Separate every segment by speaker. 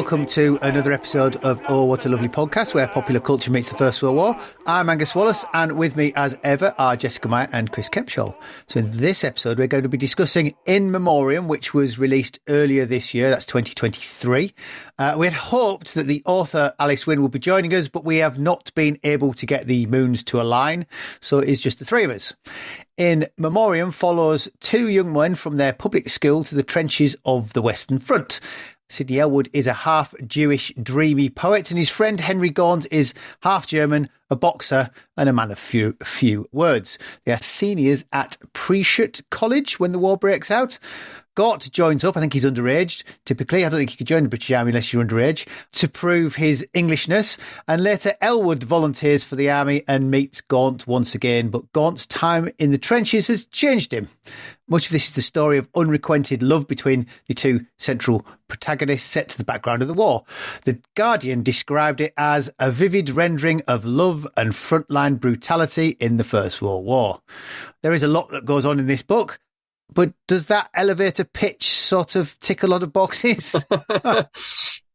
Speaker 1: welcome to another episode of Oh What a Lovely Podcast, where popular culture meets the First World War. I'm Angus Wallace, and with me as ever are Jessica Meyer and Chris Kempshall. So in this episode, we're going to be discussing In Memoriam, which was released earlier this year, that's 2023. We had hoped that the author Alice Winn would be joining us, but we have not been able to get the moons to align, so it is just the three of us. In Memoriam follows two young men from their public school to the trenches of the Western Front. Sidney Ellwood is a half-Jewish, dreamy poet, and his friend Henry Gaunt is half-German, a boxer, and a man of few words. They are seniors at Brideshead College when the war breaks out. Gaunt joins up, I think he's underage, typically. I don't think you could join the British Army unless you're underage, to prove his Englishness. And later, Ellwood volunteers for the army and meets Gaunt once again. But Gaunt's time in the trenches has changed him. Much of this is the story of unrequited love between the two central protagonists set to the background of the war. The Guardian described it as a vivid rendering of love and frontline brutality in the First World War. There is a lot that goes on in this book. But does that elevator pitch sort of tick a lot of boxes?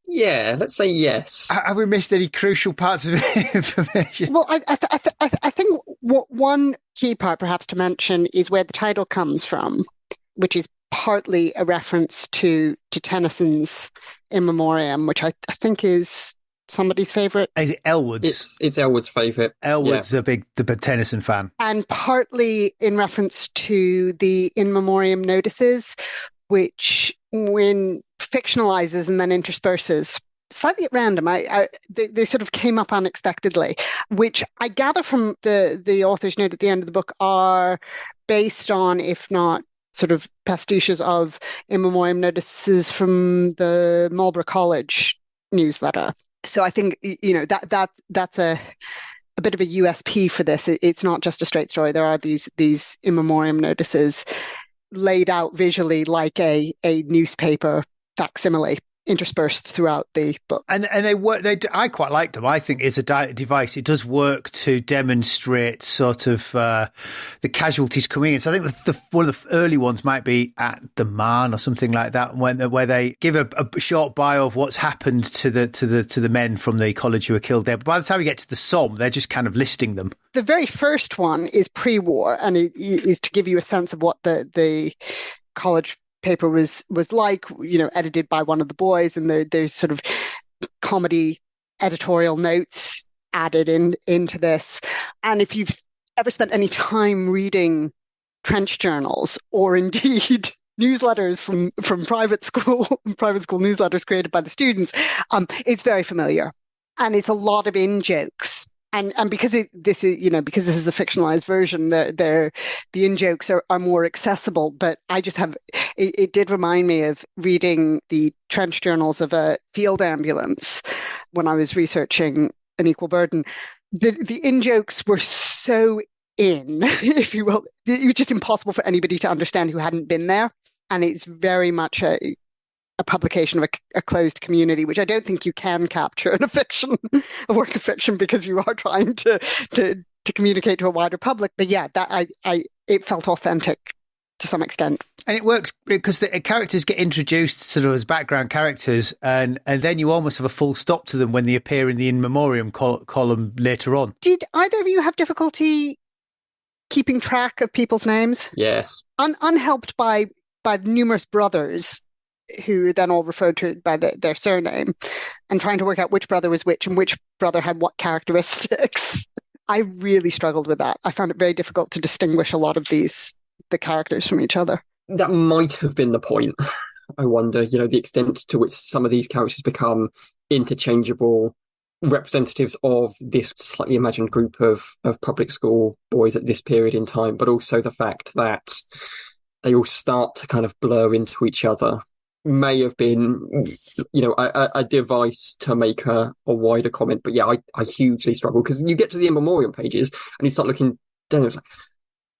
Speaker 2: Yeah, let's say yes.
Speaker 1: Have we missed any crucial parts of information?
Speaker 3: Well, I think what one key part perhaps to mention is where the title comes from, which is partly a reference to Tennyson's In Memoriam, which I think is somebody's favourite.
Speaker 1: Is it Ellwood's?
Speaker 2: It's Ellwood's favourite.
Speaker 1: Ellwood's a big Tennyson fan.
Speaker 3: And partly in reference to the In Memoriam notices, which Winn fictionalizes and then intersperses slightly at random. They sort of came up unexpectedly, which I gather from the author's note at the end of the book are based on, if not sort of pastiches of In Memoriam notices from the Marlborough College newsletter. So I think, you know, that's a bit of a USP for this. It's not just a straight story. There are these In Memoriam notices laid out visually like a newspaper facsimile interspersed throughout the book.
Speaker 1: And they work. I quite like them. I think it's a device. It does work to demonstrate sort of the casualties coming in. So I think one of the early ones might be at the Marne or something like that, where they give a short bio of what's happened to the men from the college who were killed there. But by the time we get to the Somme, they're just kind of listing them.
Speaker 3: The very first one is pre-war, and it is to give you a sense of what the college paper was like, you know, edited by one of the boys, and there's sort of comedy editorial notes added into this. And if you've ever spent any time reading trench journals or indeed newsletters from private school newsletters created by the students, it's very familiar, and it's a lot of in-jokes. And because this is a fictionalized version, the in-jokes are more accessible. But I just have, it did remind me of reading the trench journals of a field ambulance when I was researching An Equal Burden. The in-jokes were so in, if you will. It was just impossible for anybody to understand who hadn't been there. And it's very much a publication of a closed community, which I don't think you can capture in a work of fiction, because you are trying to communicate to a wider public. But yeah, it felt authentic to some extent.
Speaker 1: And it works because the characters get introduced sort of as background characters, and then you almost have a full stop to them when they appear in the In Memoriam column later on.
Speaker 3: Did either of you have difficulty keeping track of people's names?
Speaker 2: Yes.
Speaker 3: Unhelped by numerous brothers, who then all referred to by their surname, and trying to work out which brother was which and which brother had what characteristics. I really struggled with that. I found it very difficult to distinguish a lot of the characters from each other.
Speaker 2: That might have been the point. I wonder, you know, the extent to which some of these characters become interchangeable representatives of this slightly imagined group of public school boys at this period in time, but also the fact that they all start to kind of blur into each other may have been, you know, a device to make a wider comment. But yeah, I hugely struggle, because you get to the In Memoriam pages and you start looking down, it's like,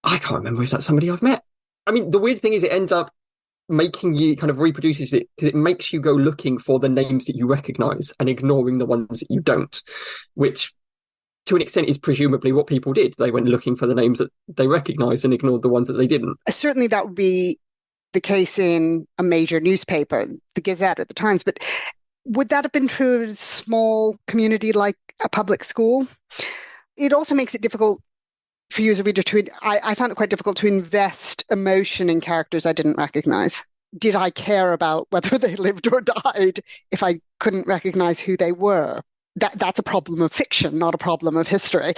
Speaker 2: I can't remember if that's somebody I've met. I mean, the weird thing is it ends up making you kind of reproduces it, because it makes you go looking for the names that you recognise and ignoring the ones that you don't, which to an extent is presumably what people did. They went looking for the names that they recognised and ignored the ones that they didn't.
Speaker 3: Certainly that would be the case in a major newspaper, the Gazette or the Times, but Would that have been true of a small community like a public school? It also makes it difficult for you as a reader I found it quite difficult to invest emotion in characters I didn't recognize. Did I care about whether they lived or died if I couldn't recognize who they were? That's a problem of fiction, not a problem of history.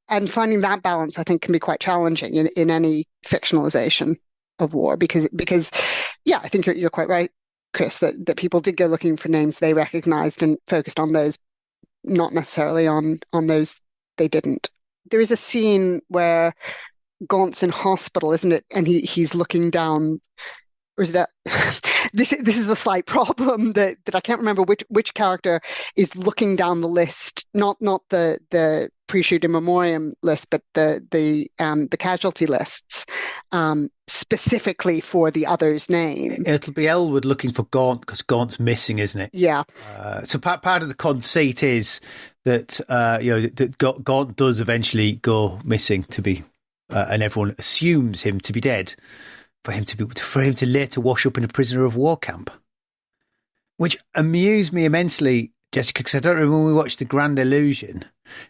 Speaker 3: And finding that balance, I think, can be quite challenging in any fictionalization of war because yeah, I think you're quite right, Chris, that people did go looking for names they recognized and focused on those, not necessarily on those they didn't. There is a scene where Gaunt's in hospital, isn't it? And he's looking down. Or is that this is the slight problem that I can't remember which character is looking down the list, not the pre-shoot in Memoriam list, but the casualty lists, specifically for the other's name.
Speaker 1: It'll be Ellwood looking for Gaunt because Gaunt's missing, isn't it?
Speaker 3: Yeah.
Speaker 1: So part of the conceit is that that Gaunt does eventually go missing and everyone assumes him to be dead. For him to later wash up in a prisoner of war camp, which amused me immensely, Jessica, because I don't remember when we watched The Grand Illusion,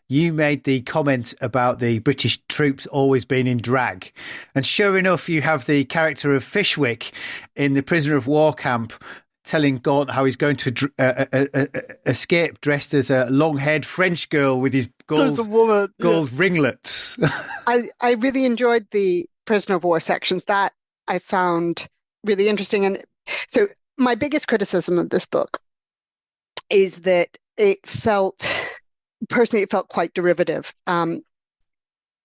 Speaker 1: you made the comment about the British troops always being in drag, and sure enough, you have the character of Fishwick in the prisoner of war camp telling Gaunt how he's going to escape dressed as a long-haired French girl with his gold ringlets.
Speaker 3: I really enjoyed the prisoner of war sections. That I found really interesting. And so my biggest criticism of this book is that it felt quite derivative.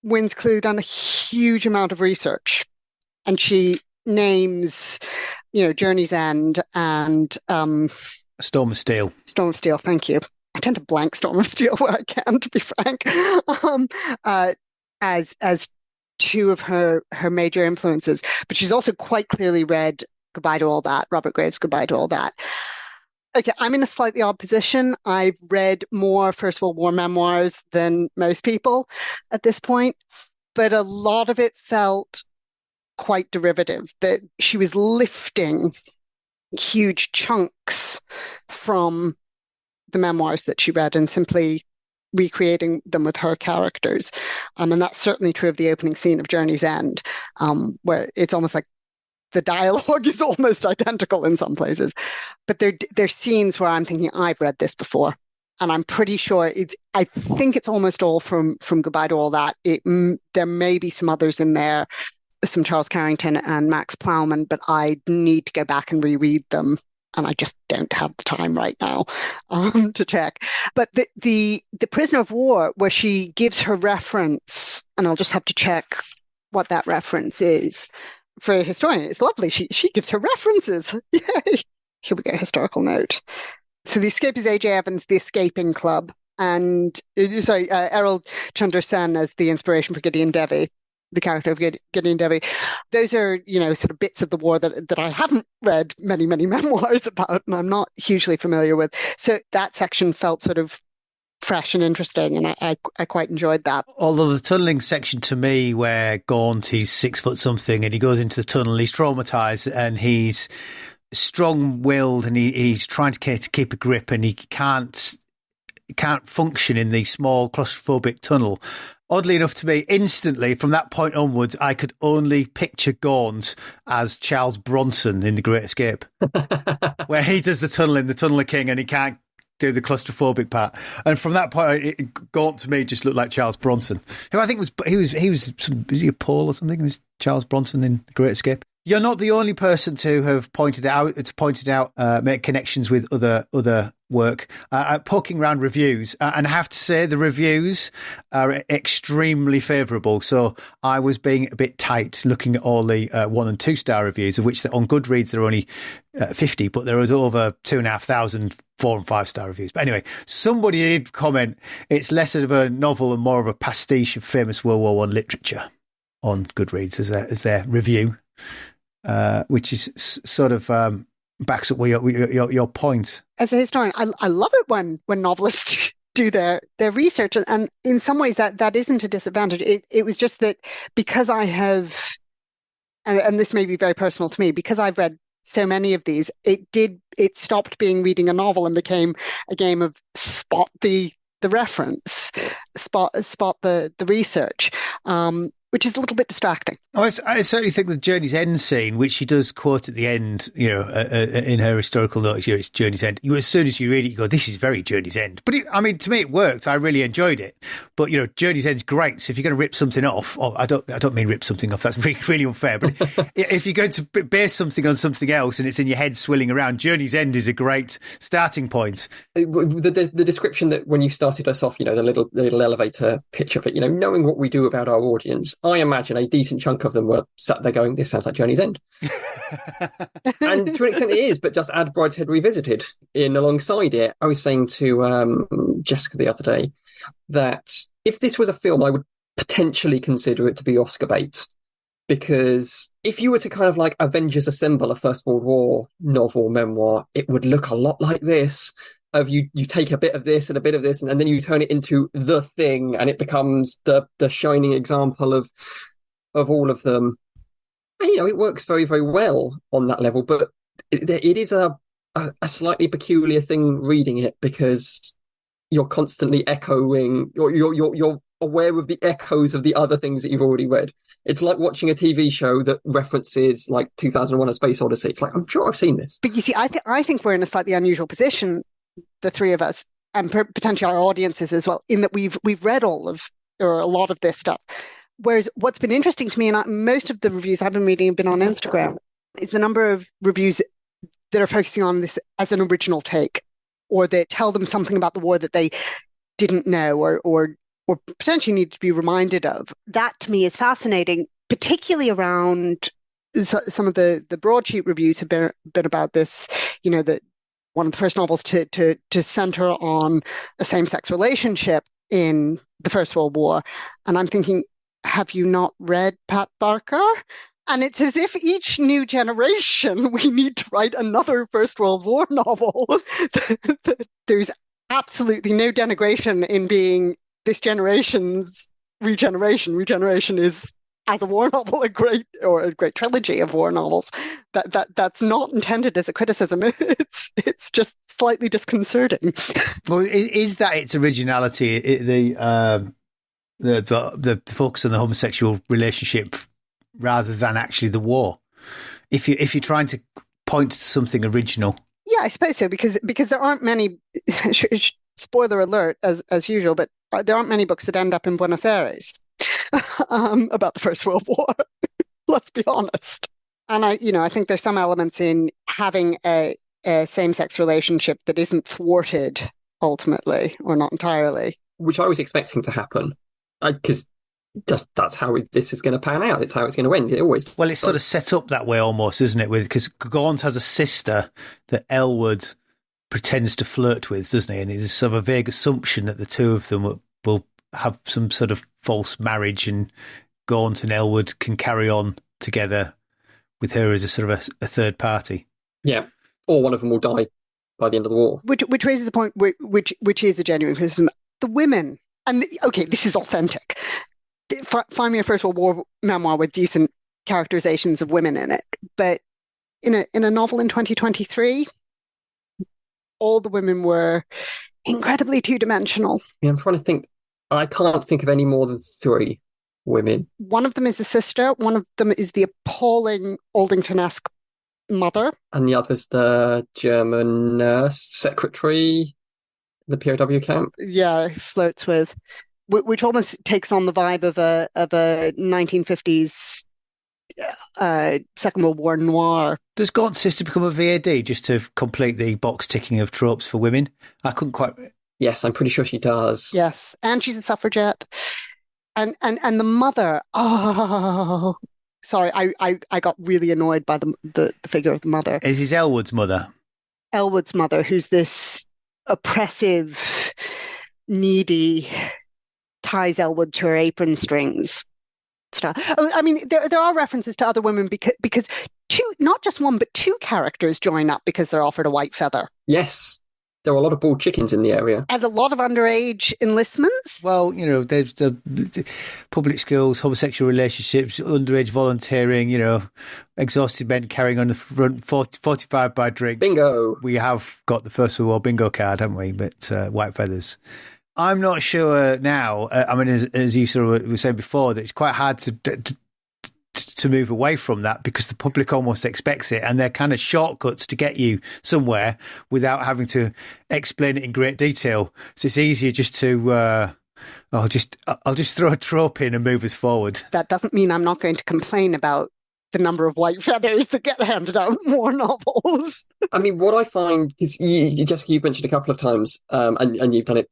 Speaker 3: Winn's clearly done a huge amount of research, and she names, Journey's End and
Speaker 1: Storm of Steel.
Speaker 3: Storm of Steel, thank you. I tend to blank Storm of Steel where I can, to be frank. As two of her major influences, but she's also quite clearly read Goodbye to All That, Robert Graves' Goodbye to All That. Okay, I'm in a slightly odd position. I've read more First World War memoirs than most people at this point, but a lot of it felt quite derivative, that she was lifting huge chunks from the memoirs that she read and simply recreating them with her characters. And that's certainly true of the opening scene of Journey's End, where it's almost like the dialogue is almost identical in some places. But there's scenes where I'm thinking, I've read this before. And I'm pretty sure I think it's almost all from Goodbye to All That. There may be some others in there, some Charles Carrington and Max Plowman, but I need to go back and reread them. And I just don't have the time right now to check. But the prisoner of war, where she gives her reference, and I'll just have to check what that reference is. For a historian, it's lovely. She gives her references. Yay! Here we go, historical note. So The Escape is A.J. Evans' The Escaping Club. And, Errol Chunder Sen as the inspiration for Gideon Devi, the character of Gideon Devi. Those are, sort of bits of the war that I haven't read many, many memoirs about, and I'm not hugely familiar with. So that section felt sort of fresh and interesting, and I quite enjoyed that.
Speaker 1: Although the tunnelling section to me, where Gaunt, he's 6 foot something, and he goes into the tunnel, he's traumatised, and he's strong-willed, and he's trying to keep a grip, and he can't function in the small claustrophobic tunnel. Oddly enough to me, instantly, from that point onwards, I could only picture Gaunt as Charles Bronson in The Great Escape, where he does the tunnel in The Tunnel of King and he can't do the claustrophobic part. And from that point, Gaunt to me just looked like Charles Bronson, who I think was he a Paul or something? He was Charles Bronson in The Great Escape. You're not the only person to have pointed out, make connections with other work, poking around reviews. And I have to say, the reviews are extremely favourable. So I was being a bit tight looking at all the 1 and 2 star reviews, of which on Goodreads there are only 50, but there was over 2,500 4 and 5 star reviews. But anyway, somebody did comment, it's less of a novel and more of a pastiche of famous World War I literature on Goodreads as their review. Which is sort of backs up your point. As
Speaker 3: a historian, I love it when novelists do their research, and in some ways that isn't a disadvantage. It was just that because I have, and this may be very personal to me, because I've read so many of these, it stopped being reading a novel and became a game of spot the reference, spot the research, which is a little bit distracting.
Speaker 1: Oh, I certainly think the Journey's End scene, which she does quote at the end, in her historical notes, it's Journey's End. As soon as you read it, you go, this is very Journey's End. But to me, it worked. I really enjoyed it. But, Journey's End's great. So if you're going to rip something off, I don't mean rip something off. That's really, really unfair. But if you're going to base something on something else and it's in your head swilling around, Journey's End is a great starting point.
Speaker 2: The description that when you started us off, the little elevator pitch of it, knowing what we do about our audience, I imagine a decent chunk of them were sat there going, this sounds like Journey's End. And to an extent it is, but just add Brideshead Revisited in alongside it. I was saying to Jessica the other day that if this was a film, I would potentially consider it to be Oscar bait. Because if you were to kind of like Avengers Assemble a First World War novel memoir, it would look a lot like this. Of you take a bit of this and a bit of this, and then you turn it into the thing, and it becomes the shining example of all of them. And, it works very, very well on that level, but it is a slightly peculiar thing reading it because you're constantly echoing. You're aware of the echoes of the other things that you've already read. It's like watching a TV show that references like 2001: A Space Odyssey. It's like, I'm sure I've seen this.
Speaker 3: But you see, I think we're in a slightly unusual position, the three of us, and potentially our audiences as well, in that we've read all of, or a lot of this stuff. Whereas what's been interesting to me, and most of the reviews I've been reading have been on Instagram, is the number of reviews that are focusing on this as an original take, or they tell them something about the war that they didn't know, or potentially need to be reminded of. That to me is fascinating, particularly around some of the broadsheet reviews have been about this, that one of the first novels to center on a same-sex relationship in the First World War. And I'm thinking, have you not read Pat Barker? And it's as if each new generation, we need to write another First World War novel. There's absolutely no denigration in being this generation's regeneration. Regeneration is, as a war novel, a great trilogy of war novels. That's not intended as a criticism. It's just slightly disconcerting.
Speaker 1: Well, is that its originality? The focus on the homosexual relationship rather than actually the war. If you're trying to point to something original,
Speaker 3: yeah, I suppose so, because there aren't many. Spoiler alert, as usual, but there aren't many books that end up in Buenos Aires about the First World War. Let's be honest. And I think there's some elements in having a same-sex relationship that isn't thwarted ultimately, or not entirely,
Speaker 2: which I was expecting to happen, because just that's how this is going to pan out. It's how it's going to end. It always.
Speaker 1: Well, it's sort of set up that way almost, isn't it? Because Gaunt has a sister that Ellwood pretends to flirt with, doesn't he? And there's sort of a vague assumption that the two of them will have some sort of false marriage, and Gaunt and Ellwood can carry on together with her as a sort of a third party.
Speaker 2: Yeah, or one of them will die by the end of the war.
Speaker 3: Which raises a point which is a genuine criticism. The women, and okay, this is authentic. Find me a First World War memoir with decent characterizations of women in it, but in a novel in 2023, all the women were incredibly two-dimensional.
Speaker 2: Yeah, I'm trying to think. I can't think of any more than 3 women.
Speaker 3: One of them is a sister. One of them is the appalling Aldington-esque mother.
Speaker 2: And the other's the German nurse secretary, the POW camp.
Speaker 3: Yeah, flirts with, which almost takes on the vibe of a 1950s Second World War noir.
Speaker 1: Does Gaunt's sister become a VAD just to complete the box ticking of tropes for women? I couldn't quite.
Speaker 2: Yes, I'm pretty sure she does.
Speaker 3: Yes, and she's a suffragette. And the mother. Oh, sorry, I got really annoyed by the figure of the mother.
Speaker 1: Is his Ellwood's mother?
Speaker 3: Ellwood's mother, who's this oppressive, needy, ties Ellwood to her apron strings. Stuff. I mean, there are references to other women because not just one, but 2 characters join up because they're offered a white feather.
Speaker 2: Yes. there are a lot of bald chickens in the area.
Speaker 3: And a lot of underage enlistments.
Speaker 1: Well, there's the public schools, homosexual relationships, underage volunteering, exhausted men carrying on the front 45 by drink.
Speaker 2: Bingo.
Speaker 1: We have got the First World War bingo card, haven't we? But white feathers. I'm not sure now. As you sort of were saying before, that it's quite hard to move away from that because the public almost expects it, and they're kind of shortcuts to get you somewhere without having to explain it in great detail. So it's easier just to I'll just throw a trope in and move us forward.
Speaker 3: That doesn't mean I'm not going to complain about the number of white feathers that get handed out in war novels.
Speaker 2: I mean, what I find is, Jessica, you've mentioned a couple of times, and you've done it,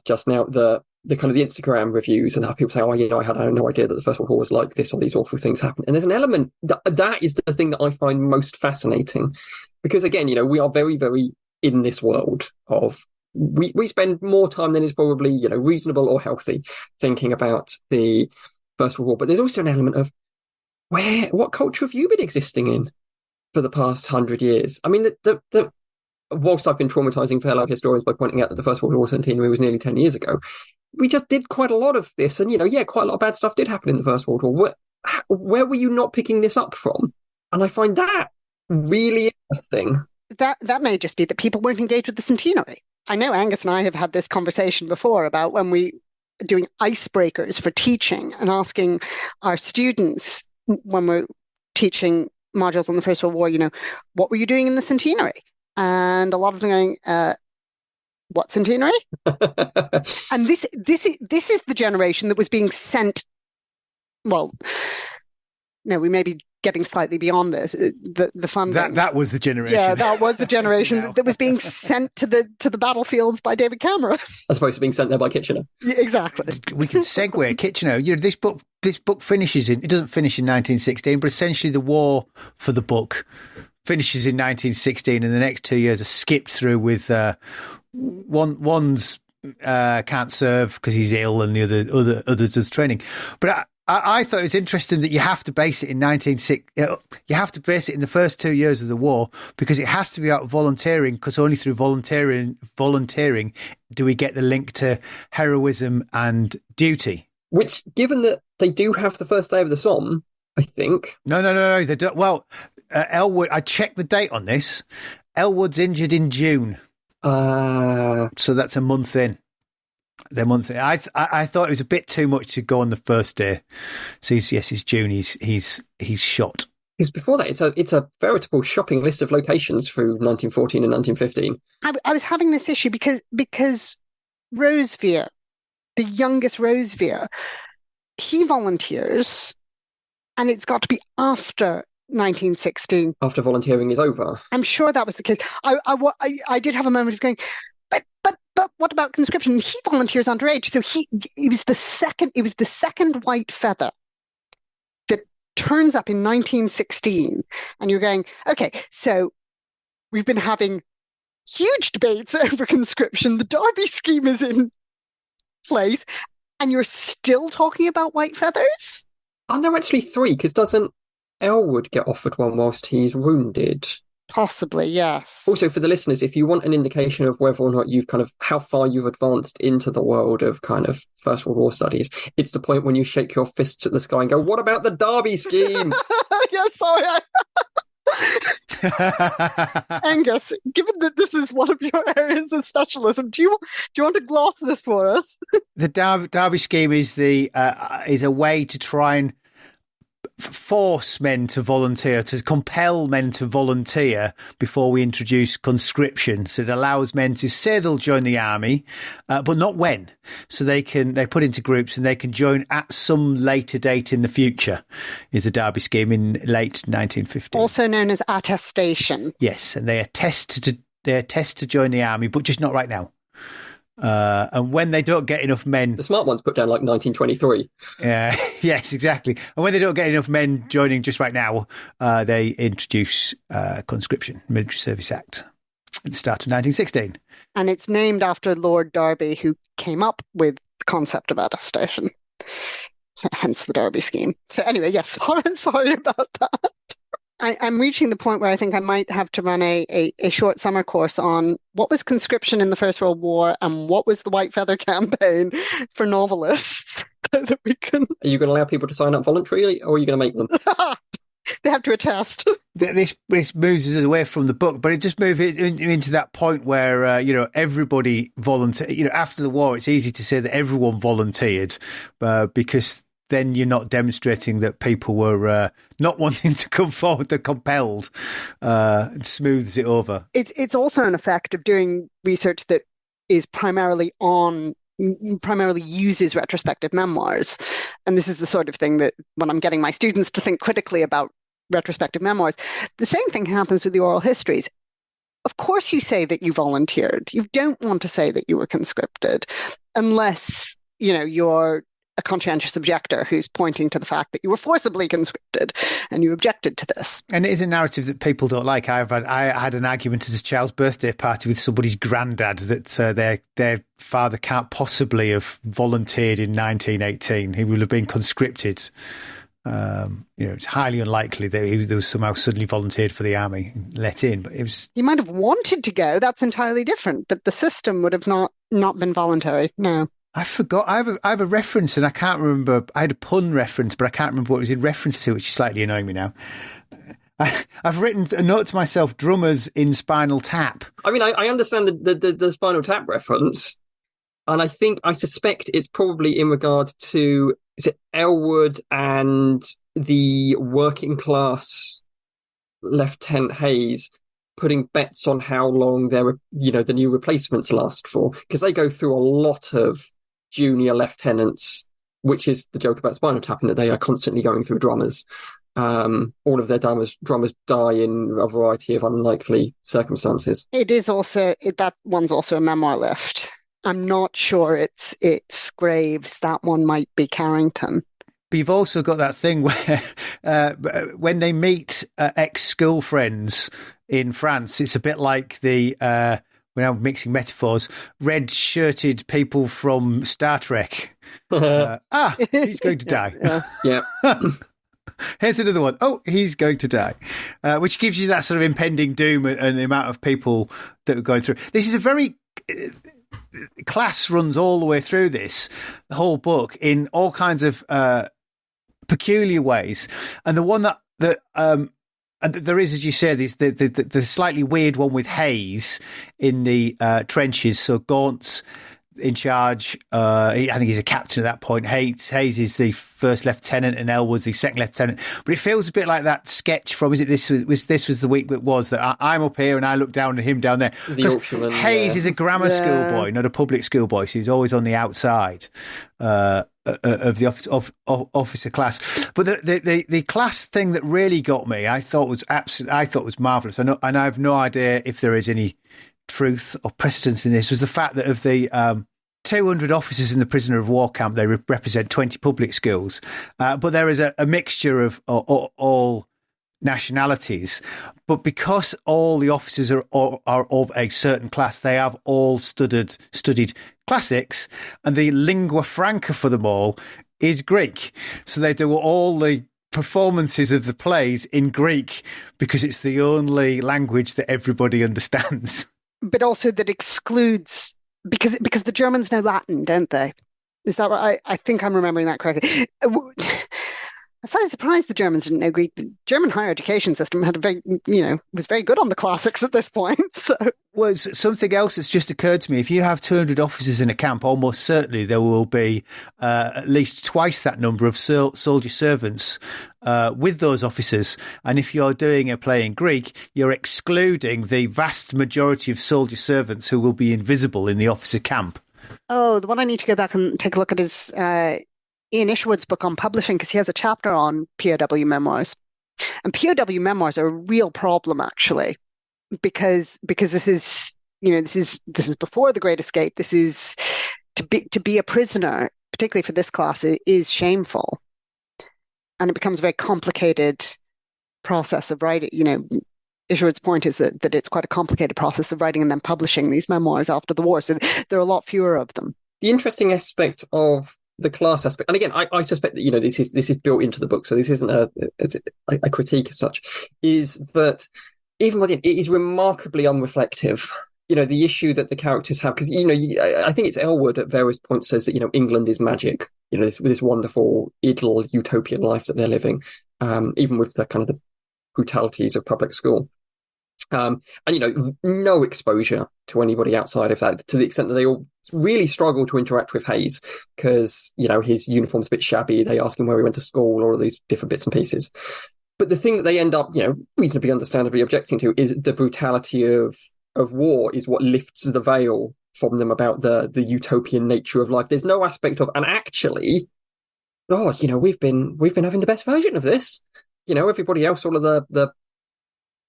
Speaker 2: just now, the kind of the Instagram reviews and how people say, I had no idea that the First World War was like this, or these awful things happened. And there's an element that is the thing that I find most fascinating, because again, we are very, very in this world of we spend more time than is probably reasonable or healthy thinking about the First World War. But there's also an element of what culture have you been existing in for the past 100 years? I mean, whilst I've been traumatizing fellow historians by pointing out that the First World War centenary was nearly 10 years ago, we just did quite a lot of this. And, quite a lot of bad stuff did happen in the First World War. Where were you not picking this up from? And I find that really interesting.
Speaker 3: That may just be that people weren't engaged with the centenary. I know Angus and I have had this conversation before about when we are doing icebreakers for teaching and asking our students when we're teaching modules on the First World War, what were you doing in the centenary? And a lot of them going, what centenary? And this is the generation that was being sent. Well, no, we may be getting slightly beyond this. The funding.
Speaker 1: That was the generation.
Speaker 3: Yeah, that was the generation that was being sent to the battlefields by David Cameron,
Speaker 2: as opposed to being sent there by Kitchener.
Speaker 3: Yeah, exactly.
Speaker 1: We can segue Kitchener. This book finishes it doesn't finish in 1916, but essentially the war for the book finishes in 1916, and the next 2 years are skipped through with one's can't serve because he's ill, and the others does training. But I thought it was interesting that you have to base it in you have to base it in the first 2 years of the war, because it has to be about volunteering, because only through volunteering do we get the link to heroism and duty.
Speaker 2: Which, given that they do have the first day of the Somme, I think.
Speaker 1: No, they don't. Well, Ellwood, I checked the date on this. Ellwood's injured in June. So that's a month in. I thought it was a bit too much to go on the first day. So it's June. He's shot.
Speaker 2: Because before that, it's a veritable shopping list of locations through 1914 and 1915.
Speaker 3: I was having this issue because Rosevere, the youngest Rosevere, he volunteers, and it's got to be after 1916.
Speaker 2: After volunteering is over.
Speaker 3: I'm sure that was the case. I did have a moment of going, but what about conscription? He volunteers underage, so he was the second white feather that turns up in 1916, and you're going, okay, so we've been having huge debates over conscription. The Derby scheme is in place, and you're still talking about white feathers?
Speaker 2: And there are actually three, because doesn't Ellwood get offered one whilst he's wounded?
Speaker 3: Possibly, yes.
Speaker 2: Also, for the listeners, if you want an indication of whether or not you've how far you've advanced into the world of kind of First World War studies, it's the point when you shake your fists at the sky and go, what about the Derby scheme?
Speaker 3: Yeah, sorry. Angus, given that this is one of your areas of specialism, do you want to gloss this for us?
Speaker 1: The Derby scheme is is a way to try and force men to volunteer, to compel men to volunteer before we introduce conscription. So it allows men to say they'll join the army, but not when. So they put into groups and they can join at some later date in the future, is the Derby scheme in late 1915.
Speaker 3: Also known as attestation.
Speaker 1: Yes, and they attest to join the army, but just not right now. And when they don't get enough men...
Speaker 2: The smart ones put down like 1923.
Speaker 1: Yes, exactly. And when they don't get enough men joining just right now, they introduce conscription, Military Service Act, at the start of 1916.
Speaker 3: And it's named after Lord Derby, who came up with the concept of attestation. Hence the Derby scheme. So anyway, yes, sorry about that. I'm reaching the point where I think I might have to run a short summer course on what was conscription in the First World War and what was the White Feather Campaign for novelists that we can.
Speaker 2: Are you going to allow people to sign up voluntarily, or are you going to make them?
Speaker 3: They have to attest.
Speaker 1: This moves us away from the book, but it just moves it into that point where everybody volunteered. After the war, it's easy to say that everyone volunteered because then you're not demonstrating that people were not wanting to come forward. They're compelled. It smooths it over.
Speaker 3: It's also an effect of doing research that is primarily uses retrospective memoirs. And this is the sort of thing that when I'm getting my students to think critically about retrospective memoirs, the same thing happens with the oral histories. Of course you say that you volunteered. You don't want to say that you were conscripted unless, you're a conscientious objector who's pointing to the fact that you were forcibly conscripted and you objected to this.
Speaker 1: And it is a narrative that people don't like. I had an argument at a child's birthday party with somebody's granddad that their father can't possibly have volunteered in 1918. He will have been conscripted. It's highly unlikely that he was somehow suddenly volunteered for the army and let in. But it was.
Speaker 3: He might have wanted to go. That's entirely different. But the system would have not been voluntary. No.
Speaker 1: I forgot. I have a reference, and I can't remember. I had a pun reference, but I can't remember what it was in reference to, which is slightly annoying me now. I've written a note to myself: drummers in Spinal Tap.
Speaker 2: I mean, I understand the Spinal Tap reference, and I suspect it's probably in regard to, is it Ellwood and the working class Lieutenant Hayes putting bets on how long the new replacements last for, because they go through a lot of junior lieutenants, which is the joke about Spinal Tap, that they are constantly going through drummers. All of their drummers die in a variety of unlikely circumstances.
Speaker 3: It is also that one's also a memoir lift. I'm not sure it's Graves. That one might be Carrington.
Speaker 1: But you've also got that thing where when they meet ex-school friends in France, it's a bit like the, we're now mixing metaphors, red-shirted people from Star Trek. He's going to die.
Speaker 2: Yeah.
Speaker 1: Here's another one. Oh, he's going to die. Which gives you that sort of impending doom and the amount of people that are going through. This is a very... class runs all the way through the whole book in all kinds of peculiar ways, and the one that there is, as you said, is the slightly weird one with Hayes in the trenches. So Gaunt's in charge. I think he's a captain at that point. Hayes is the first lieutenant, and Ellwood's the second lieutenant. But it feels a bit like that sketch from this was the week it was that I'm up here and I look down at him down there.
Speaker 2: The Yorkshireman.
Speaker 1: Hayes is a grammar school boy, not a public school boy, so he's always on the outside of the officer class. But the class thing that really got me, I thought was marvellous. And I have no idea if there is any truth or precedence in this, was the fact that of the 200 officers in the prisoner of war camp, they represent 20 public schools, but there is a mixture of all nationalities. But because all the officers are of a certain class, they have all studied classics, and the lingua franca for them all is Greek. So they do all the performances of the plays in Greek because it's the only language that everybody understands.
Speaker 3: But also that excludes, because the Germans know Latin, don't they? Is that right? I think I'm remembering that correctly. I'm slightly surprised the Germans didn't know Greek. The German higher education system had was very good on the classics at this point. So.
Speaker 1: Was something else that's just occurred to me. If you have 200 officers in a camp, almost certainly there will be at least twice that number of soldier servants with those officers. And if you're doing a play in Greek, you're excluding the vast majority of soldier servants who will be invisible in the officer camp.
Speaker 3: Oh, the one I need to go back and take a look at is Ian Isherwood's book on publishing, because he has a chapter on POW memoirs. And POW memoirs are a real problem, actually, because this is before the Great Escape. This is to be a prisoner, particularly for this class, is shameful, and it becomes a very complicated process of writing. Isherwood's point is that it's quite a complicated process of writing and then publishing these memoirs after the war. So there are a lot fewer of them.
Speaker 2: The interesting aspect of the class aspect, and again, I suspect that this is built into the book, so this isn't a critique as such. Is that even within it is remarkably unreflective. The issue that the characters have, because I think it's Ellwood at various points says that England is magic. This wonderful idyll utopian life that they're living, even with the kind of the brutalities of public school. And no exposure to anybody outside of that, to the extent that they all really struggle to interact with Hayes because his uniform's a bit shabby. They ask him where he went to school, all of these different bits and pieces. But the thing that they end up, reasonably understandably objecting to is the brutality of war is what lifts the veil from them about the utopian nature of life. There's no aspect of, and actually, we've been having the best version of this. Everybody else, all of the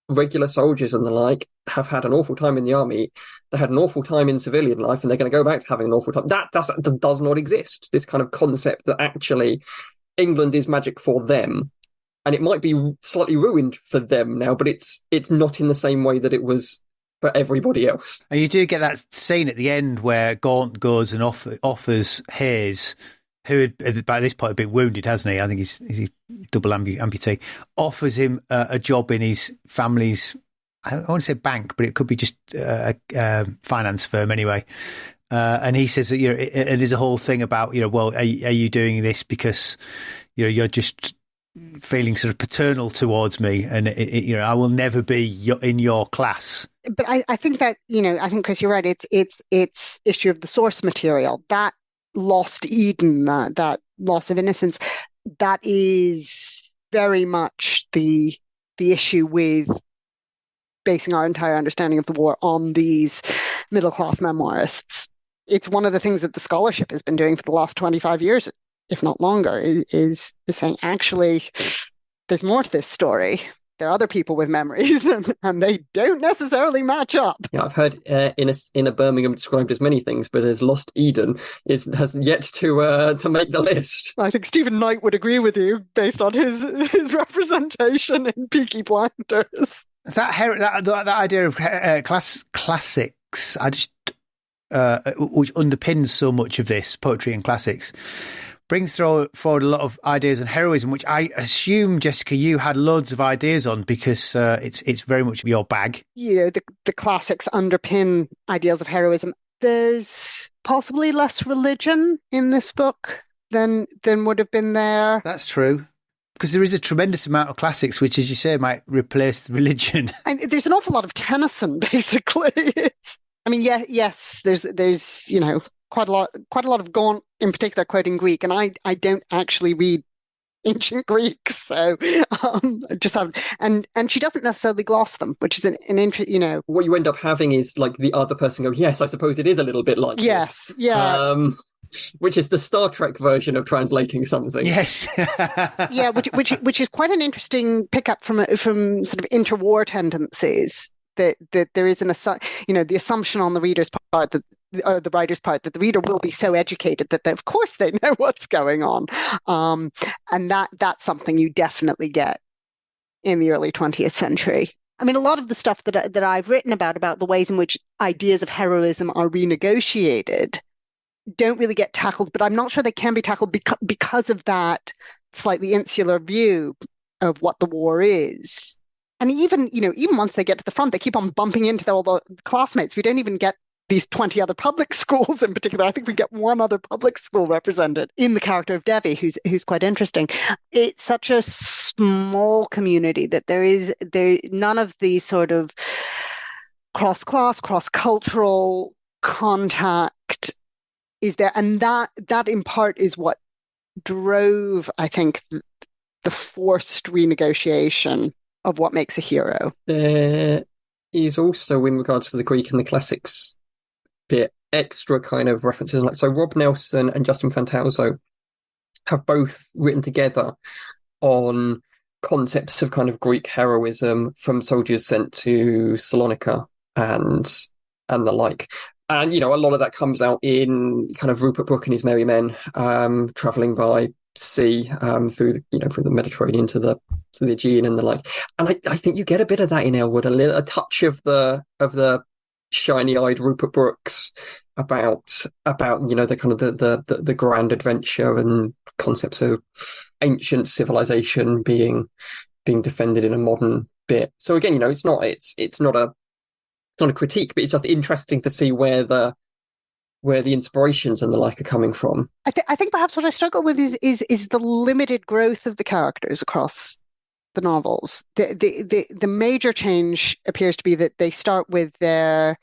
Speaker 2: regular soldiers and the like, have had an awful time in the army. They had an awful time in civilian life, and they're going to go back to having an awful time. That does not exist. This kind of concept that actually England is magic for them, and it might be slightly ruined for them now, but it's not in the same way that it was for everybody else.
Speaker 1: And you do get that scene at the end where Gaunt goes and offers Hayes, who had, by this point, had been wounded, hasn't he? I think he's double amputee. Offers him a job in his family's, I want to say bank, but it could be just a finance firm anyway. And he says that there's a whole thing about well, are you doing this because you're just feeling sort of paternal towards me, and I will never be in your class.
Speaker 3: But I think that I think, Chris, you're right. It's issue of the source material, that lost Eden, that loss of innocence, that is very much the issue with basing our entire understanding of the war on these middle class memoirists. It's one of the things that the scholarship has been doing for the last 25 years, if not longer, is saying, actually, there's more to this story. There are other people with memories, and they don't necessarily match up.
Speaker 2: Yeah, I've heard in a Birmingham described as many things, but as Lost Eden has yet to make the list.
Speaker 3: I think Stephen Knight would agree with you based on his representation in Peaky Blinders.
Speaker 1: That idea of classics, which underpins so much of this poetry and classics, brings forward a lot of ideas on heroism, which I assume, Jessica, you had loads of ideas on because it's very much your bag.
Speaker 3: The classics underpin ideals of heroism. There's possibly less religion in this book than would have been there.
Speaker 1: That's true. Because there is a tremendous amount of classics, which, as you say, might replace religion.
Speaker 3: And there's an awful lot of Tennyson, basically. Yes, there's quite a lot of Gaunt in particular quoting Greek, and I don't actually read ancient Greek, so just have, and she doesn't necessarily gloss them, which is an
Speaker 2: what you end up having is like the other person go, yes, I suppose it is a little bit like
Speaker 3: yes,
Speaker 2: this.
Speaker 3: Yeah.
Speaker 2: Which is the Star Trek version of translating something.
Speaker 1: Yes.
Speaker 3: Yeah, which is quite an interesting pickup from sort of interwar tendencies. That there is the assumption on the reader's part the writer's part that the reader will be so educated that of course they know what's going on, and that's something you definitely get in the early 20th century. I mean, a lot of the stuff that I've written about the ways in which ideas of heroism are renegotiated don't really get tackled, but I'm not sure they can be tackled because of that slightly insular view of what the war is. And even once they get to the front, they keep on bumping into all the classmates. We don't even get these 20 other public schools in particular. I think we get one other public school represented in the character of Devi, who's quite interesting. It's such a small community that there none of the sort of cross-class, cross-cultural contact is there. And that in part is what drove, I think, the forced renegotiation of what makes a hero.
Speaker 2: There is also, in regards to the Greek and the classics bit, extra kind of references. So Rob Nelson and Justin Fantauso have both written together on concepts of kind of Greek heroism from soldiers sent to Salonika and the like. And, a lot of that comes out in kind of Rupert Brooke and his merry men travelling by sea through the Mediterranean to the Aegean and the like. And I think you get a bit of that in Ellwood, a touch of the shiny-eyed Rupert Brooks about the kind of the grand adventure and concepts of ancient civilization being defended in a modern bit. So again, it's not a critique, but it's just interesting to see where the inspirations and the like are coming from.
Speaker 3: I think perhaps what I struggle with is the limited growth of the characters across the novels. The major change appears to be that they start with their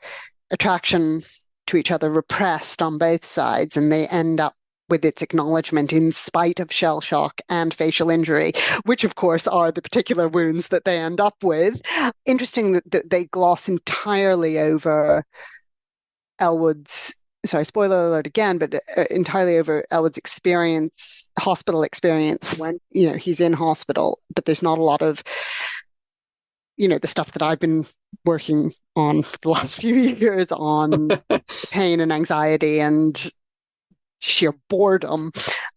Speaker 3: attraction to each other repressed on both sides, and they end up with its acknowledgement in spite of shell shock and facial injury, which of course are the particular wounds that they end up with. Interesting that they gloss entirely over Ellwood's, sorry, spoiler alert again, but entirely over Ellwood's hospital experience when, he's in hospital, but there's not a lot of, the stuff that I've been working on for the last few years on pain and anxiety and sheer boredom.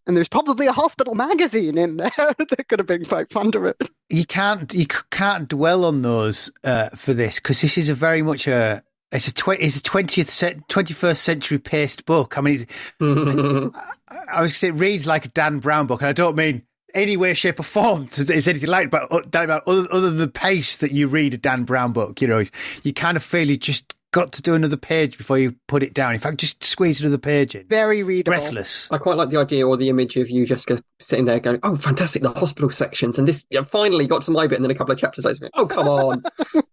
Speaker 3: And there's probably a hospital magazine in there that could have been quite fun to read.
Speaker 1: You can't dwell on those for this, because this is a very much it's a 21st century paced book. I mean, I was going to say it reads like a Dan Brown book, and I don't mean any way, shape or form is anything like it, but other than the pace that you read a Dan Brown book, you kind of feel you just got to do another page before you put it down. In fact, just squeeze another page in.
Speaker 3: Very readable.
Speaker 1: Breathless.
Speaker 2: I quite like the idea or the image of you, Jessica, sitting there going, "Oh, fantastic, the hospital sections." And this finally got to my bit, and then a couple of chapters later, "Oh, come on."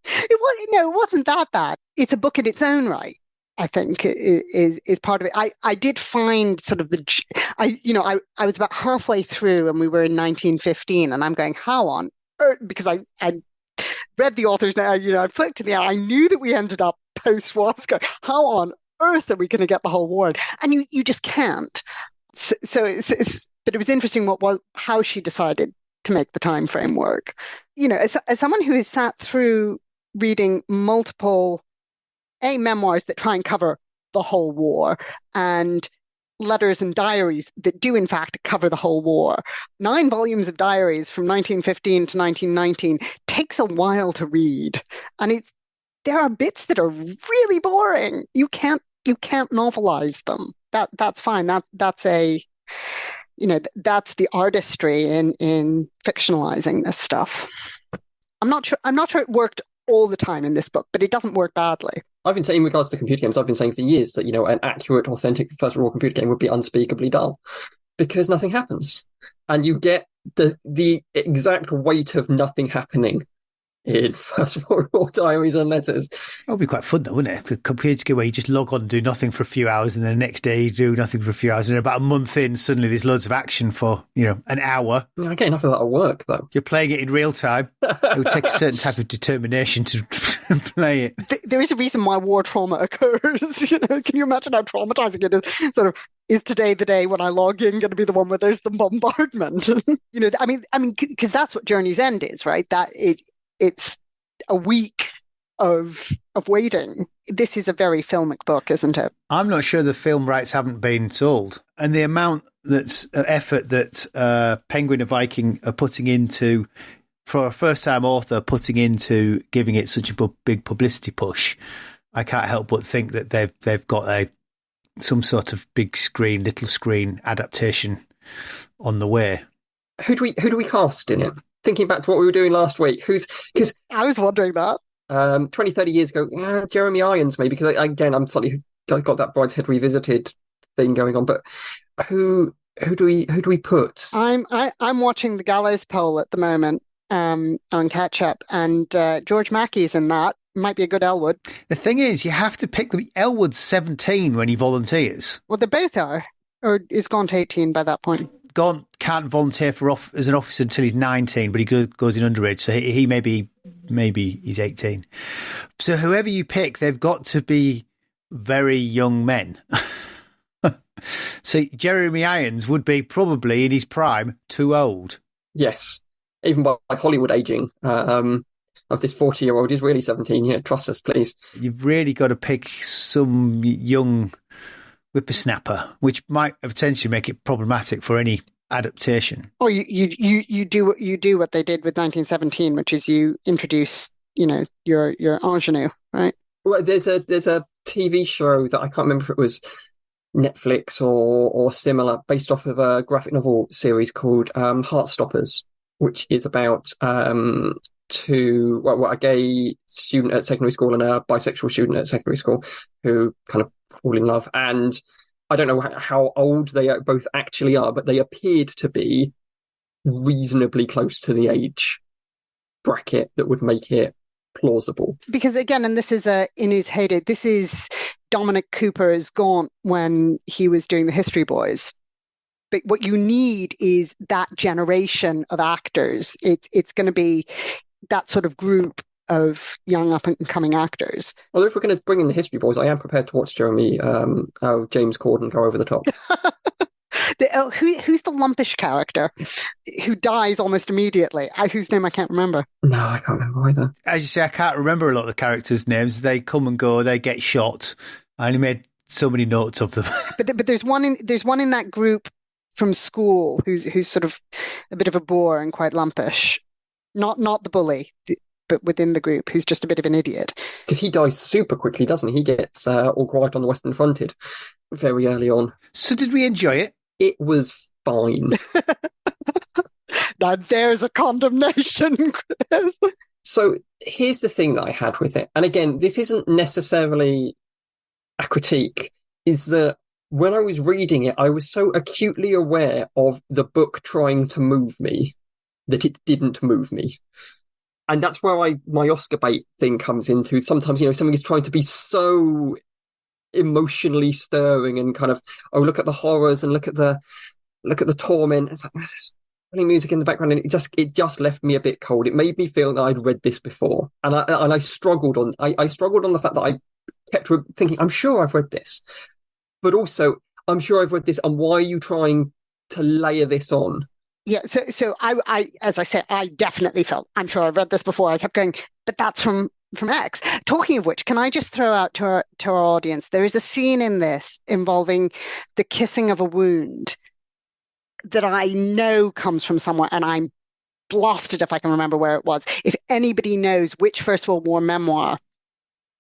Speaker 3: It wasn't that bad. It's a book in its own right, I think, is part of it. I did find sort of I was about halfway through and we were in 1915, and I'm going, how on earth? Because I read the authors now, I flicked in the air. I knew that we ended up post-war. How on earth are we going to get the whole war? And you just can't. But it was interesting how she decided to make the time frame work. As someone who has sat through reading multiple memoirs that try and cover the whole war and letters and diaries that do in fact cover the whole war. 9 volumes of diaries from 1915 to 1919 takes a while to read, and there are bits that are really boring. You can't novelize them. That's fine. That's that's the artistry in fictionalizing this stuff. I'm not sure it worked all the time in this book, but it doesn't work badly.
Speaker 2: I've been saying, in regards to computer games, I've been saying for years that, an accurate, authentic First World War computer game would be unspeakably dull because nothing happens. And you get the exact weight of nothing happening in First World War diaries and letters.
Speaker 1: That would be quite fun, though, wouldn't it? A computer game where you just log on and do nothing for a few hours, and then the next day you do nothing for a few hours, and about a month in, suddenly there's loads of action for, an hour.
Speaker 2: I get enough of that at work, though.
Speaker 1: You're playing it in real time. It would take a certain type of determination to play it.
Speaker 3: There is a reason why war trauma occurs. Can you imagine how traumatizing it is? Is today the day when I log in going to be the one where there's the bombardment? Because that's what Journey's End is, right? That it's a week of waiting. This is a very filmic book, isn't it?
Speaker 1: I'm not sure the film rights haven't been sold, and the amount effort that Penguin and Viking are putting into, for a first-time author, putting into giving it such a big publicity push, I can't help but think that they've got some sort of little screen adaptation on the way.
Speaker 2: Who do we cast in it? Thinking back to what we were doing last week, because
Speaker 3: I was wondering that
Speaker 2: 20, 30 years ago, Jeremy Irons maybe, because again I'm slightly got that Brideshead Revisited thing going on, but who do we put?
Speaker 3: I'm watching the Gallows poll at the moment on catch up, and George Mackey's in that. Might be a good Ellwood.
Speaker 1: The thing is, you have to pick them. Elwood's 17 when he volunteers.
Speaker 3: Well, they both are, or is Gaunt 18 by that point?
Speaker 1: Gaunt can't volunteer as an officer until he's 19, but he goes in underage, so he maybe he's 18. So whoever you pick, they've got to be very young men. So Jeremy Irons would be probably in his prime too old.
Speaker 2: Yes, even by Hollywood aging of this 40-year-old is really 17. Yeah, trust us, please. You've
Speaker 1: really got to pick some young whippersnapper, which might potentially make it problematic for any adaptation.
Speaker 3: Or you do what they did with 1917, which is you introduce your ingenue, right?
Speaker 2: Well, there's a TV show that I can't remember if it was Netflix or similar, based off of a graphic novel series called Heartstoppers, which is about a gay student at secondary school and a bisexual student at secondary school who kind of fall in love. And I don't know how old they both actually are, but they appeared to be reasonably close to the age bracket that would make it plausible.
Speaker 3: Because again, and this is in his heyday, this is Dominic Cooper's Gaunt when he was doing the History Boys. But what you need is that generation of actors. It's going to be that sort of group of young up-and-coming actors.
Speaker 2: Well, if we're going to bring in the History Boys, I am prepared to watch James Corden go over the top.
Speaker 3: Who's the lumpish character who dies almost immediately? Whose name I can't remember.
Speaker 2: No, I can't remember either.
Speaker 1: As you say, I can't remember a lot of the characters' names. They come and go. They get shot. I only made so many notes of them.
Speaker 3: But there's one in that group from school who's sort of a bit of a bore and quite lumpish. Not the bully, but within the group, who's just a bit of an idiot.
Speaker 2: Because he dies super quickly, doesn't he? He gets all quiet on the Western Fronted very early on.
Speaker 1: So did we enjoy it?
Speaker 2: It was fine.
Speaker 3: Now there's a condemnation, Chris.
Speaker 2: So here's the thing that I had with it. And again, this isn't necessarily a critique, is that when I was reading it, I was so acutely aware of the book trying to move me that it didn't move me. And that's where my Oscar bait thing comes into. Sometimes, something is trying to be so emotionally stirring and kind of, oh, look at the horrors and look at the torment. It's like, there's funny music in the background, and it just left me a bit cold. It made me feel that I'd read this before, and I struggled on the fact that I kept thinking, I'm sure I've read this, but also I'm sure I've read this, and why are you trying to layer this on?
Speaker 3: Yeah, so I as I said, I definitely felt, I'm sure I've read this before. I kept going, but that's from X. Talking of which, can I just throw out to our audience, there is a scene in this involving the kissing of a wound that I know comes from somewhere, and I'm blasted if I can remember where it was. If anybody knows which First World War memoir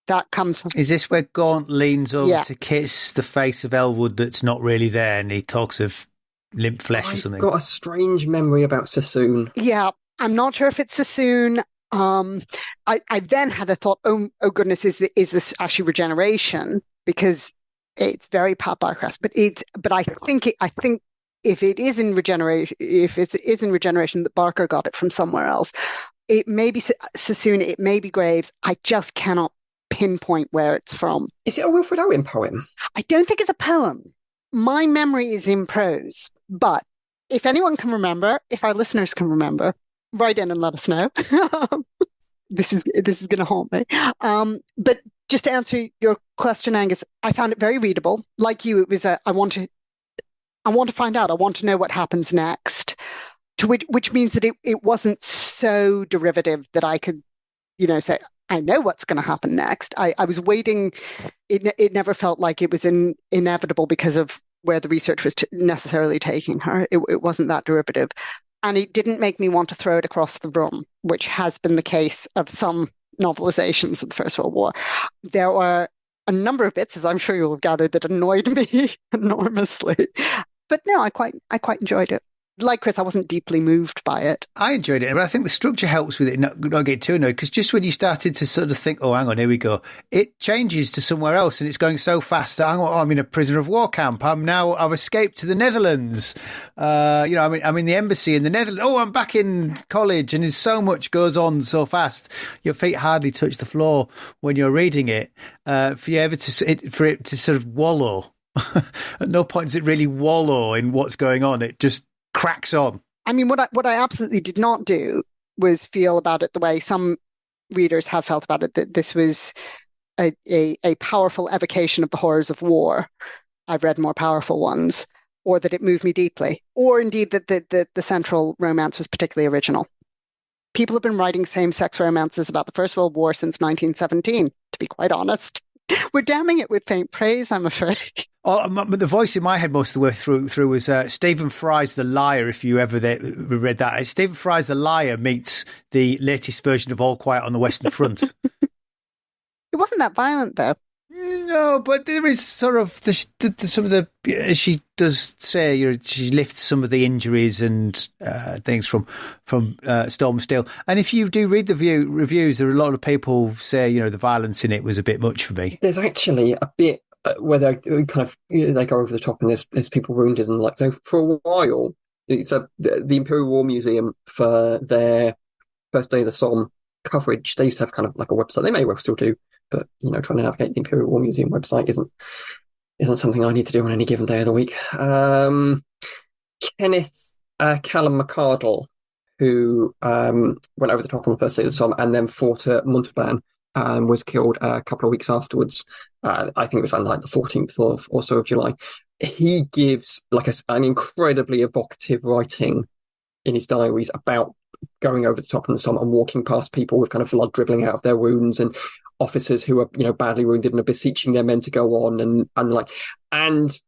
Speaker 3: that comes from.
Speaker 1: Is this where Gaunt leans over to kiss the face of Ellwood that's not really there, and he talks of limp flesh or something?
Speaker 2: I've got a strange memory about Sassoon.
Speaker 3: Yeah, I'm not sure if it's Sassoon. I then had a thought, oh goodness, is this actually regeneration? Because it's very Pat Barcrest, but I think if it is in regeneration, that Barker got it from somewhere else. It may be Sassoon, it may be Graves. I just cannot pinpoint where it's from.
Speaker 2: Is it a Wilfred Owen poem?
Speaker 3: I don't think it's a poem. My memory is in prose, but if anyone can remember, if our listeners can remember, write in and let us know. This is going to haunt me. But just to answer your question, Angus, I found it very readable. Like you, it was I want to find out. I want to know what happens next. Which means that it wasn't so derivative that I could, say, I know what's going to happen next. I was waiting. It never felt like it was inevitable because of where the research was necessarily taking her. It wasn't that derivative. And it didn't make me want to throw it across the room, which has been the case of some novelizations of the First World War. There were a number of bits, as I'm sure you'll have gathered, that annoyed me enormously. But no, I quite enjoyed it. Like Chris, I wasn't deeply moved by it.
Speaker 1: I enjoyed it, but I think the structure helps with it, not get too annoyed, because just when you started to sort of think, oh, hang on, here we go, it changes to somewhere else, and it's going so fast that I'm in a prisoner of war camp. I've escaped to the Netherlands. I'm in the embassy in the Netherlands. Oh, I'm back in college, and so much goes on so fast. Your feet hardly touch the floor when you're reading it. For it to sort of wallow. At no point does it really wallow in what's going on. It just cracks on.
Speaker 3: I mean, what I absolutely did not do was feel about it the way some readers have felt about it, that this was a powerful evocation of the horrors of war. I've read more powerful ones, or that it moved me deeply, or indeed that the central romance was particularly original. People have been writing same-sex romances about the First World War since 1917, to be quite honest. We're damning it with faint praise, I'm afraid.
Speaker 1: But the voice in my head most of the way through was Stephen Fry's The Liar, if you ever read that. Stephen Fry's The Liar meets the latest version of All Quiet on the Western Front.
Speaker 3: It wasn't that violent, though.
Speaker 1: No, but there is sort of some of the, as she does say, she lifts some of the injuries and things from Storm of Steel. And if you do read the reviews, there are a lot of people say, the violence in it was a bit much for me.
Speaker 2: There's actually a bit where they kind of they go over the top, and there's people wounded, and like so for a while. It's the Imperial War Museum, for their first day of the Somme coverage. They used to have kind of like a website. They may well still do, but trying to navigate the Imperial War Museum website isn't something I need to do on any given day of the week. Kenneth Callum McCardle, who went over the top on the first day of the Somme and then fought at Montauban and was killed a couple of weeks afterwards. I think it was around like the 14th or so of July. He gives like an incredibly evocative writing in his diaries about going over the top in the Somme and walking past people with kind of blood dribbling out of their wounds, and officers who are badly wounded and are beseeching their men to go on, and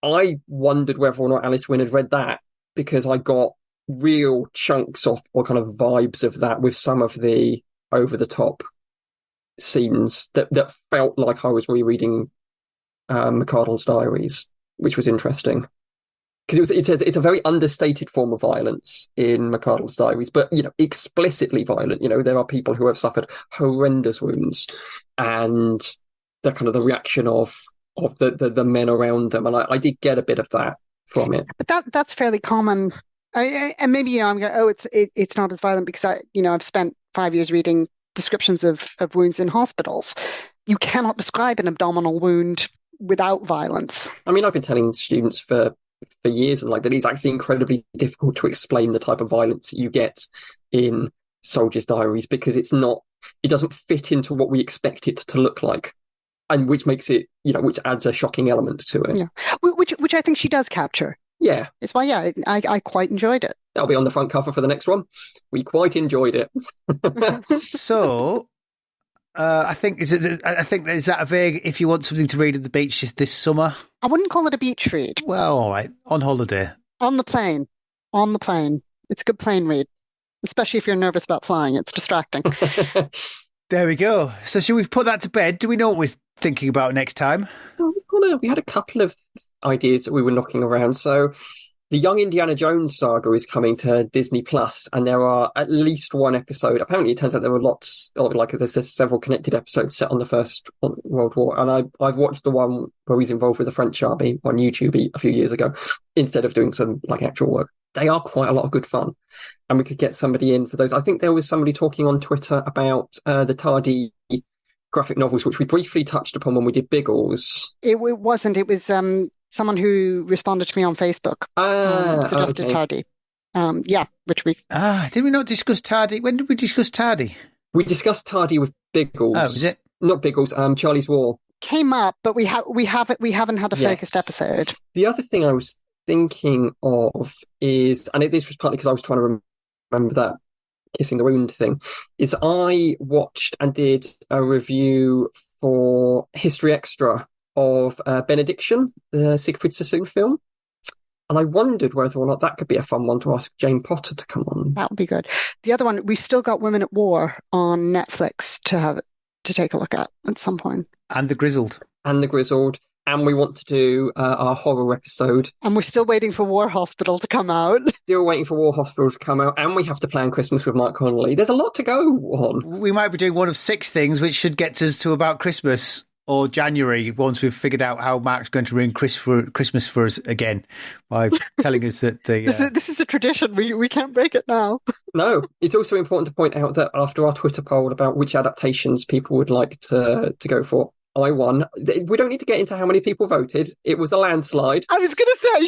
Speaker 2: I wondered whether or not Alice Winn had read that, because I got real chunks of or kind of vibes of that with some of the over the top scenes that felt like I was rereading McCardle's diaries, which was interesting. Because it's a very understated form of violence in McCardle's diaries, but explicitly violent. There are people who have suffered horrendous wounds, and the kind of the reaction of the men around them, and I did get a bit of that from it.
Speaker 3: But that's fairly common. And maybe I'm going, it's not as violent because I've spent 5 years reading descriptions of wounds in hospitals. You cannot describe an abdominal wound without violence. I mean,
Speaker 2: I've been telling students for years and that it's actually incredibly difficult to explain the type of violence that you get in soldiers' diaries, because it doesn't fit into what we expect it to look like, and which makes it, which adds a shocking element to it.
Speaker 3: Yeah, which I think she does capture.
Speaker 2: Yeah,
Speaker 3: it's why I quite enjoyed it.
Speaker 2: That'll be on the front cover for the next one. We quite enjoyed it.
Speaker 1: So. I think is that a vague, if you want something to read at the beach this summer?
Speaker 3: I wouldn't call it a beach read.
Speaker 1: Well, all right. On holiday.
Speaker 3: On the plane. It's a good plane read, especially if you're nervous about flying. It's distracting.
Speaker 1: There we go. So should we put that to bed? Do we know what we're thinking about next time?
Speaker 2: Well, we had a couple of ideas that we were knocking around. So the Young Indiana Jones saga is coming to Disney Plus, and there are at least one episode. Apparently, it turns out there are lots, there's several connected episodes set on the First World War. And I've watched the one where he's involved with the French army on YouTube a few years ago, instead of doing some actual work. They are quite a lot of good fun, and we could get somebody in for those. I think there was somebody talking on Twitter about the Tardy graphic novels, which we briefly touched upon when we did Biggles.
Speaker 3: It wasn't. It was someone who responded to me on Facebook, suggested
Speaker 2: okay.
Speaker 3: Tardy. Which we...
Speaker 1: did we not discuss Tardy? When did we discuss Tardy?
Speaker 2: We discussed Tardy with Biggles.
Speaker 1: Oh, is it?
Speaker 2: Not Biggles, Charlie's War.
Speaker 3: Came up, but we haven't had a focused episode.
Speaker 2: The other thing I was thinking of is, and this was partly because I was trying to remember that kissing the wound thing, is I watched and did a review for History Extra of Benediction, the Siegfried Sassoon film. And I wondered whether or not that could be a fun one to ask Jane Potter to come on.
Speaker 3: That would be good. The other one, we've still got Women at War on Netflix to take a look at some point.
Speaker 1: And The Grizzled.
Speaker 2: And we want to do our horror episode.
Speaker 3: And we're still waiting for War Hospital to come out.
Speaker 2: Still waiting for War Hospital to come out. And we have to plan Christmas with Mike Connolly. There's a lot to go on.
Speaker 1: We might be doing one of 6 things, which should get us to about Christmas or January, once we've figured out how Mark's going to ruin Christmas for us again by telling us that
Speaker 3: this is a tradition. We can't break it now.
Speaker 2: No, it's also important to point out that after our Twitter poll about which adaptations people would like to go for, I won. We don't need to get into how many people voted. It was a landslide.
Speaker 3: I was going to say,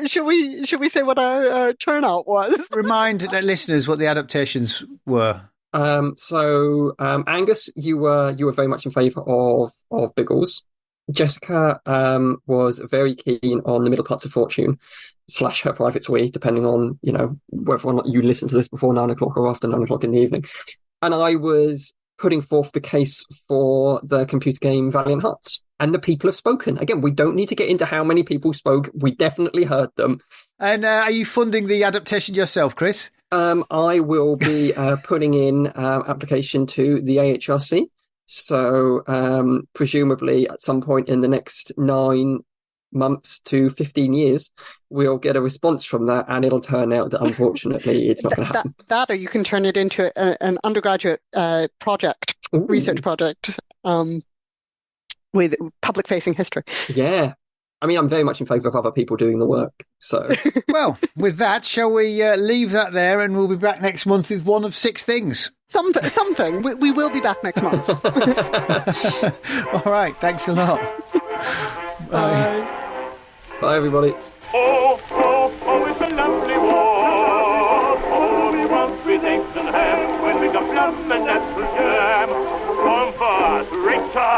Speaker 3: should we say what our turnout was?
Speaker 1: Remind the listeners what the adaptations were.
Speaker 2: Angus, you were very much in favour of Biggles. Jessica was very keen on The Middle Parts of Fortune / Her Private Suite, depending on whether or not you listen to this before 9 o'clock or after 9 o'clock in the evening. And I was putting forth the case for the computer game Valiant Hearts. And the people have spoken. Again, we don't need to get into how many people spoke. We definitely heard them. And
Speaker 1: are you funding the adaptation yourself, Chris?
Speaker 2: I will be putting in application to the AHRC So presumably at some point in the next 9 months to 15 years, we'll get a response from that, and it'll turn out that unfortunately it's not going to happen.
Speaker 3: That, or you can turn it into an undergraduate project, research project with public-facing history.
Speaker 2: Yeah. I mean, I'm very much in favour of other people doing the work. So,
Speaker 1: well, with that, shall we leave that there, and we'll be back next month with one of 6 things.
Speaker 3: Something. We will be back next month.
Speaker 1: All right. Thanks a lot.
Speaker 3: Bye.
Speaker 2: Bye, everybody.
Speaker 4: Oh, it's a lovely war. Oh, we want with eggs and ham when we got plum and apple jam. Come fast, Richter.